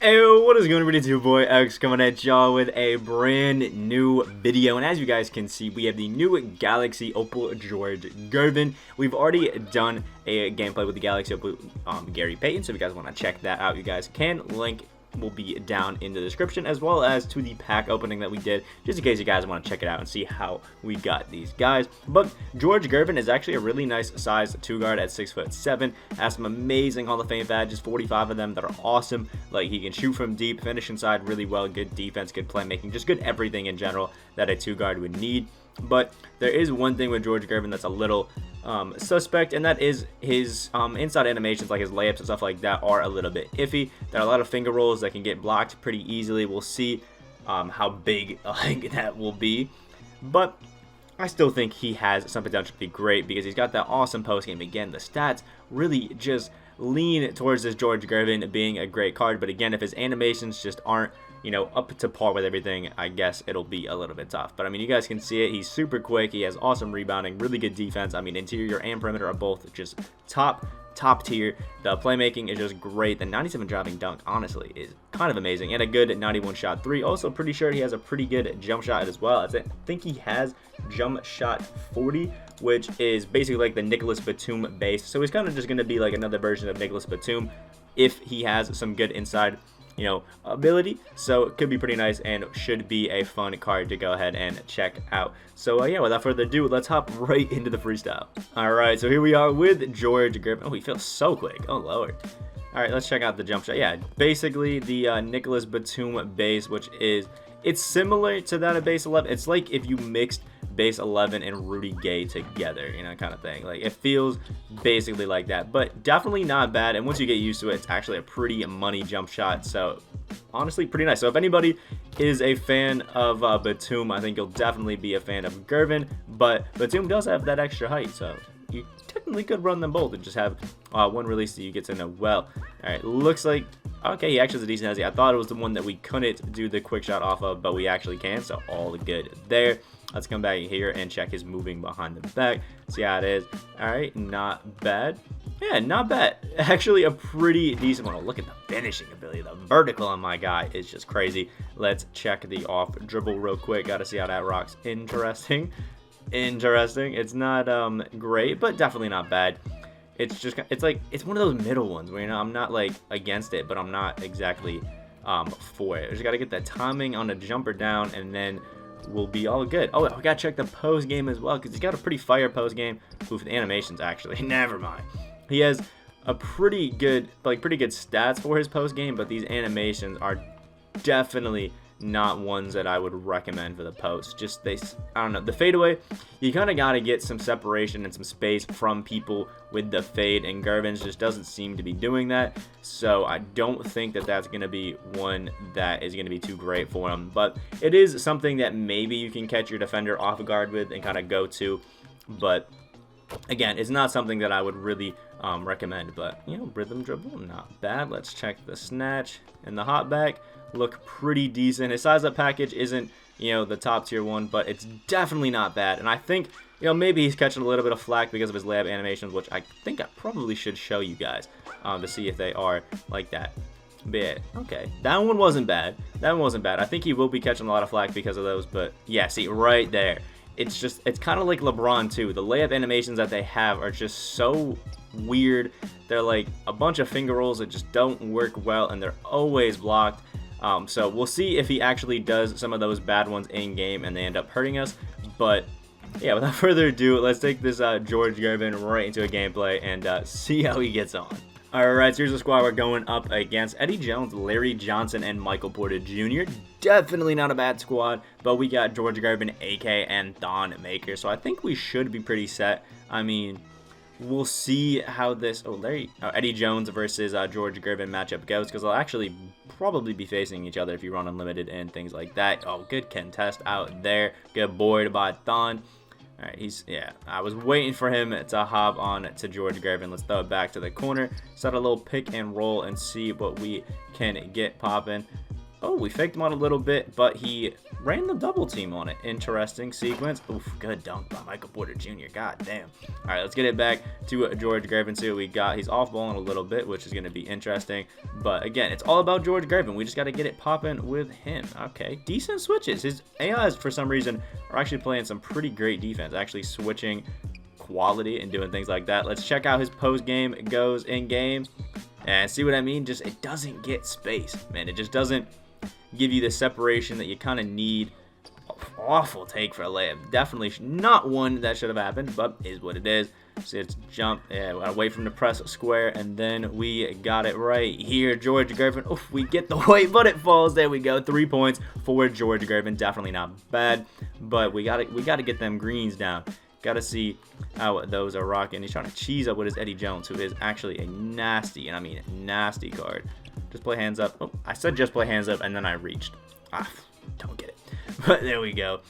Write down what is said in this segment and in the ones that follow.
Hey, what is going on? It's your boy X coming at y'all with a brand new video, and as you guys can see, we have the new Galaxy Opal George Gervin. We've already done a gameplay with the Galaxy Opal Gary Payton, so if you guys want to check that out, you guys can. Link will be down in the description, as well as to the pack opening that we did, just in case you guys want to check it out and see how we got these guys. But George Gervin is actually a really nice size 2-guard at 6'7", has some amazing Hall of Fame badges, 45 of them that are awesome. Like, he can shoot from deep, finish inside really well, good defense, good playmaking, just good everything in general that a 2-guard would need. But there is one thing with George Gervin that's a little suspect, and that is his inside animations, like his layups and stuff like that, are a little bit iffy. There are a lot of finger rolls that can get blocked pretty easily. We'll see how big that will be, but I still think he has some potential to be great because he's got that awesome post game. Again, the stats really just lean towards this George Gervin being a great card, but again, if his animations just aren't, you know, up to par with everything, I guess it'll be a little bit tough. But I mean, you guys can see it. He's super quick. He has awesome rebounding, really good defense. I mean, interior and perimeter are both just top tier. The playmaking is just great. The 97 driving dunk, honestly, is kind of amazing. And a good 91 shot 3. Also, pretty sure he has a pretty good jump shot as well. I think he has jump shot 40, which is basically like the Nicolas Batum base. So he's kind of just going to be like another version of Nicolas Batum if he has some good inside, you know, ability. So it could be pretty nice and should be a fun card to go ahead and check out. So yeah, without further ado, let's hop right into the freestyle. All right, so here we are with George Gervin. Oh, he feels so quick. Oh lord. All right, let's check out the jump shot. Yeah, basically the Nicolas Batum base, which is, it's similar to that of base 11. It's like if you mixed base 11 and Rudy Gay together, you know, kind of thing. Like, it feels basically like that, but definitely not bad. And once you get used to it, it's actually a pretty money jump shot. So honestly, pretty nice. So if anybody is a fan of Batum, I think you'll definitely be a fan of Gervin. But Batum does have that extra height, so you technically could run them both and just have one release that you get to know well. All right, looks like, okay, he actually has a decent hezzy. I thought it was the one that we couldn't do the quick shot off of, but we actually can, so all good there. Let's come back here and check his moving behind the back, see how it is. All right, not bad. Yeah, not bad. Actually, a pretty decent one. Oh, look at the finishing ability. The vertical on my guy is just crazy. Let's check the off dribble real quick. Got to see how that rocks. Interesting. It's not great, but definitely not bad. It's just, it's like, it's one of those middle ones where, you know, I'm not like against it, but I'm not exactly for it. I just got to get that timing on the jumper down, and then we'll be all good. Oh, I gotta check the post game as well, because he's got a pretty fire post game. Oof, the animations actually. Never mind. He has a pretty good stats for his post game, but these animations are definitely not ones that I would recommend for the post. Just I don't know, the fadeaway, you kind of got to get some separation and some space from people with the fade, and Gervin's just doesn't seem to be doing that. So I don't think that that's going to be one that is going to be too great for him, but it is something that maybe you can catch your defender off guard with and kind of go to. But again, it's not something that I would really recommend. But, you know, rhythm dribble, not bad. Let's check the snatch and the hop back. Look pretty decent. His size up package isn't, you know, the top tier one, but it's definitely not bad. And I think, you know, maybe he's catching a little bit of flack because of his layup animations, which I think I probably should show you guys to see if they are like that. But yeah, okay, that one wasn't bad. I think he will be catching a lot of flack because of those, but yeah, see right there, it's just, it's kind of like LeBron too. The layup animations that they have are just so weird. They're like a bunch of finger rolls that just don't work well, and they're always blocked. So we'll see if he actually does some of those bad ones in game and they end up hurting us. But yeah, without further ado, let's take this George Gervin right into a gameplay and see how he gets on. Alright, so here's the squad we're going up against. Eddie Jones, Larry Johnson, and Michael Porter Jr. Definitely not a bad squad, but we got George Gervin, AK, and Thon Maker. So I think we should be pretty set. I mean, we'll see how this Eddie Jones versus George Gervin matchup goes, because they'll actually probably be facing each other if you run unlimited and things like that. Oh, good contest out there. Good board by Thon. All right, yeah, I was waiting for him to hop on to George Gervin. Let's throw it back to the corner, set a little pick and roll, and see what we can get popping. Oh, we faked him out a little bit, but he ran the double team on it. Interesting sequence. Oof, good dunk by Michael Porter Jr. God damn. All right, let's get it back to George Gervin, see what we got. He's off balling a little bit, which is going to be interesting. But again, it's all about George Gervin. We just got to get it popping with him. Okay, decent switches. His AIs, for some reason, are actually playing some pretty great defense, actually switching quality and doing things like that. Let's check out his post game goes in game and see what I mean. Just, it doesn't get space, man. It just doesn't give you the separation that you kind of need. Awful take for a layup. Definitely not one that should have happened, but is what it is. So it's jump, away from the press square, and then we got it right here. George Gervin, oof, we get the weight, but it falls. There we go. 3 points for George Gervin. Definitely not bad, but we got to get them greens down. Got to see how those are rocking. He's trying to cheese up with his Eddie Jones, who is actually a nasty, and I mean nasty card. Just play hands up. Oh, I said just play hands up, and then I reached. Don't get it. But there we go.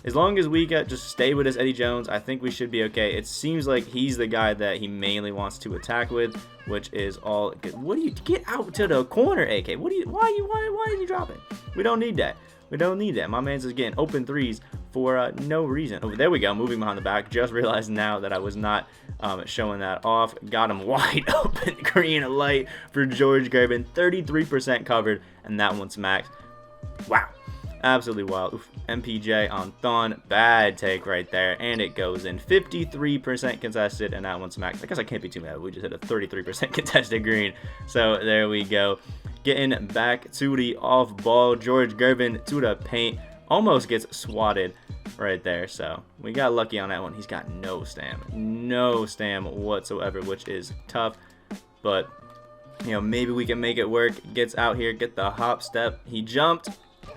As long as we just stay with his Eddie Jones, I think we should be okay. It seems like he's the guy that he mainly wants to attack with, which is all good. What do you get out to the corner, AK? Why did you drop it? We don't need that. We don't need that. My man's just getting open threes for no reason. Oh, there we go. Moving behind the back. Just realized now that I was not showing that off. Got him wide open. Green light for George Gervin. 33% covered, and that one's max. Wow. Absolutely wild. Oof. MPJ on Thon. Bad take right there. And it goes in. 53% contested, and that one's max. I guess I can't be too mad. We just hit a 33% contested green. So there we go. Getting back to the off ball. George Gervin to the paint. Almost gets swatted right there. So we got lucky on that one. He's got no stam. No stam whatsoever, which is tough. But, you know, maybe we can make it work. Gets out here. Get the hop step. He jumped.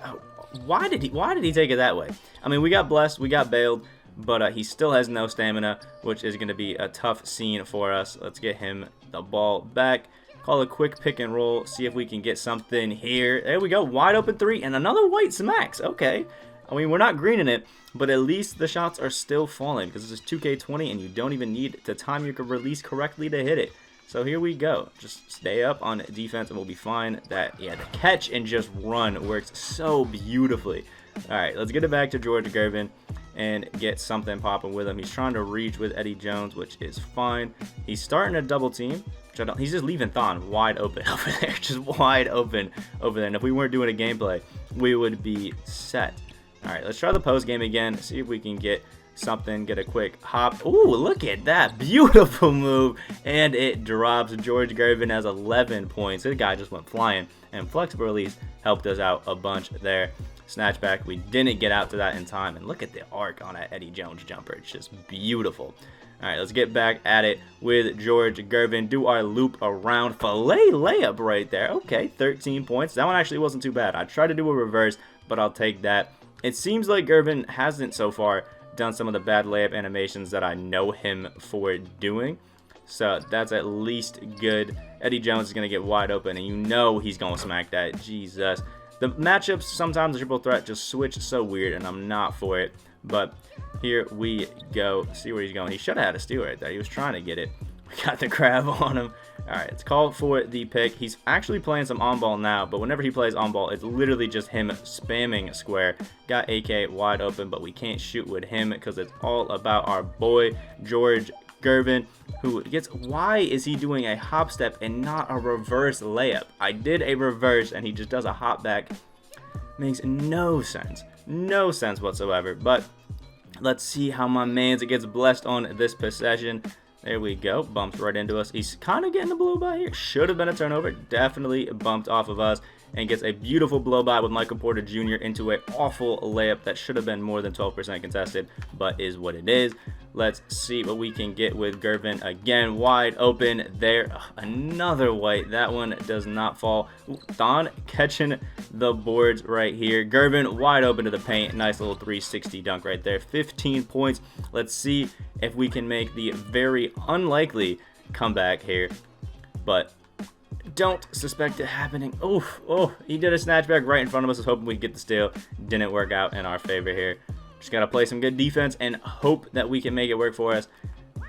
Oh, why did he take it that way? I mean, we got blessed. We got bailed. But he still has no stamina, which is going to be a tough scene for us. Let's get him the ball back. Call a quick pick and roll. See if we can get something here. There we go. Wide open three. And another white smacks. Okay. I mean, we're not greening it, but at least the shots are still falling because this is 2K20 and you don't even need to time your release correctly to hit it. So here we go. Just stay up on defense and we'll be fine. The catch and just run works so beautifully. All right, let's get it back to George Gervin and get something popping with him. He's trying to reach with Eddie Jones, which is fine. He's starting a double team. He's just leaving Thon wide open over there, just wide open over there. And if we weren't doing a gameplay, we would be set. All right, let's try the post game again. See if we can get something, get a quick hop. Ooh, look at that beautiful move, and it drops. George Gervin has 11 points. This guy just went flying, and flexible release helped us out a bunch there. Snatchback, we didn't get out to that in time, and look at the arc on that Eddie Jones jumper. It's just beautiful. All right, let's get back at it with George Gervin. Do our loop around. Filet layup right there. Okay, 13 points. That one actually wasn't too bad. I tried to do a reverse, but I'll take that. It seems like Gervin hasn't so far done some of the bad layup animations that I know him for doing. So that's at least good. Eddie Jones is going to get wide open, and you know he's going to smack that. Jesus. The matchups, sometimes the triple threat just switch so weird, and I'm not for it. But here we go. See where he's going. He should have had a steal right there. He was trying to get it. We got the grab on him. All right, it's called for the pick. He's actually playing some on-ball now, but whenever he plays on-ball, it's literally just him spamming square. Got AK wide open, but we can't shoot with him because it's all about our boy, George Gervin, who gets... Why is he doing a hop step and not a reverse layup? I did a reverse, and he just does a hop back. Makes no sense. No sense whatsoever, but let's see how my man's gets blessed on this possession. There we go. Bumps right into us. He's kind of getting a blow by here. Should have been a turnover. Definitely bumped off of us. And gets a beautiful blow by with Michael Porter Jr. into an awful layup that should have been more than 12% contested, but is what it is. Let's see what we can get with Gervin. Again, wide open there. Another white. That one does not fall. Thon catching the boards right here. Gervin wide open to the paint. Nice little 360 dunk right there. 15 points. Let's see if we can make the very unlikely comeback here, but don't suspect it happening. Oh, he did a snatchback right in front of us. I was hoping we'd get the steal. Didn't work out in our favor here. Just got to play some good defense and hope that we can make it work for us.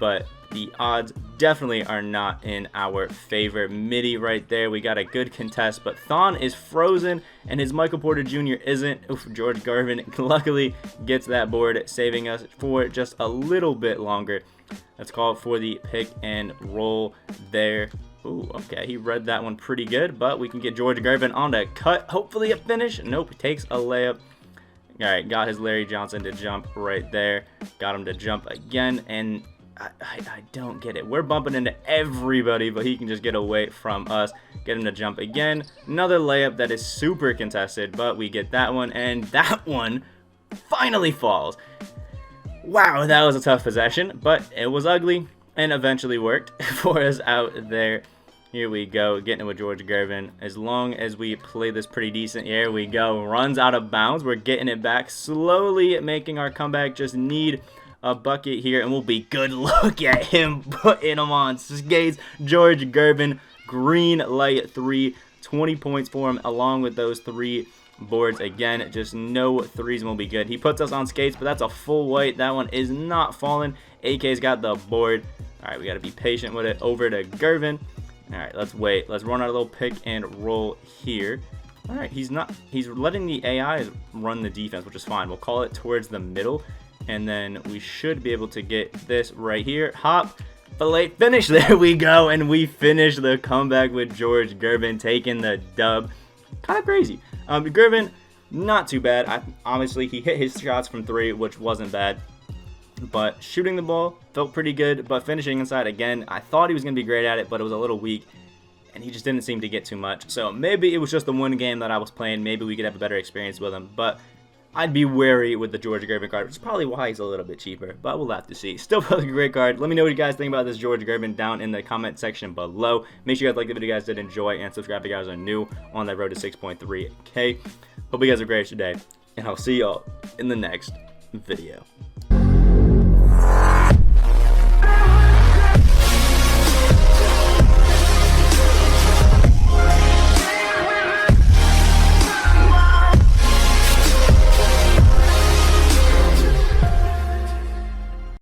but the odds definitely are not in our favor. Midi right there. We got a good contest, but Thon is frozen, and his Michael Porter Jr. isn't. Oof, George Gervin luckily gets that board, saving us for just a little bit longer. Let's call it for the pick and roll there. Ooh, okay, he read that one pretty good, but we can get George Gervin on the cut. Hopefully a finish. Nope, takes a layup. All right, got his Larry Johnson to jump right there. Got him to jump again, and I don't get it. We're bumping into everybody, but he can just get away from us. Get him to jump again. Another layup that is super contested, but we get that one, and that one finally falls. Wow, that was a tough possession, but it was ugly and eventually worked for us out there. Here we go, getting it with George Gervin. As long as we play this pretty decent, here we go. Runs out of bounds. We're getting it back, slowly making our comeback. Just need a bucket here, and we'll be good. Look at him putting them on skates. George Gervin, green light 3, 20 points for him, along with those 3 boards. Again, just no threes, and we'll be good. He puts us on skates, but that's a full white. That one is not falling. AK's got the board. All right, we got to be patient with it. Over to Gervin. All right, let's wait. Let's run our little pick and roll here. All right, he's letting the AI run the defense, which is fine. We'll call it towards the middle, and then we should be able to get this right here. Hop, fillet, finish. There we go, and we finish the comeback with George Gervin taking the dub. Kind of crazy. Gervin, not too bad. Obviously, he hit his shots from 3, which wasn't bad. But shooting the ball felt pretty good, but finishing inside, again, I thought he was going to be great at it, but it was a little weak, and he just didn't seem to get too much. So maybe it was just the one game that I was playing. Maybe we could have a better experience with him, but I'd be wary with the George Gervin card, which is probably why he's a little bit cheaper, but we'll have to see. Still a great card. Let me know what you guys think about this George Gervin down in the comment section below. Make sure you guys like the video, guys did enjoy, and subscribe if you guys are new on that road to 6.3K. Hope you guys have a great day, and I'll see y'all in the next video.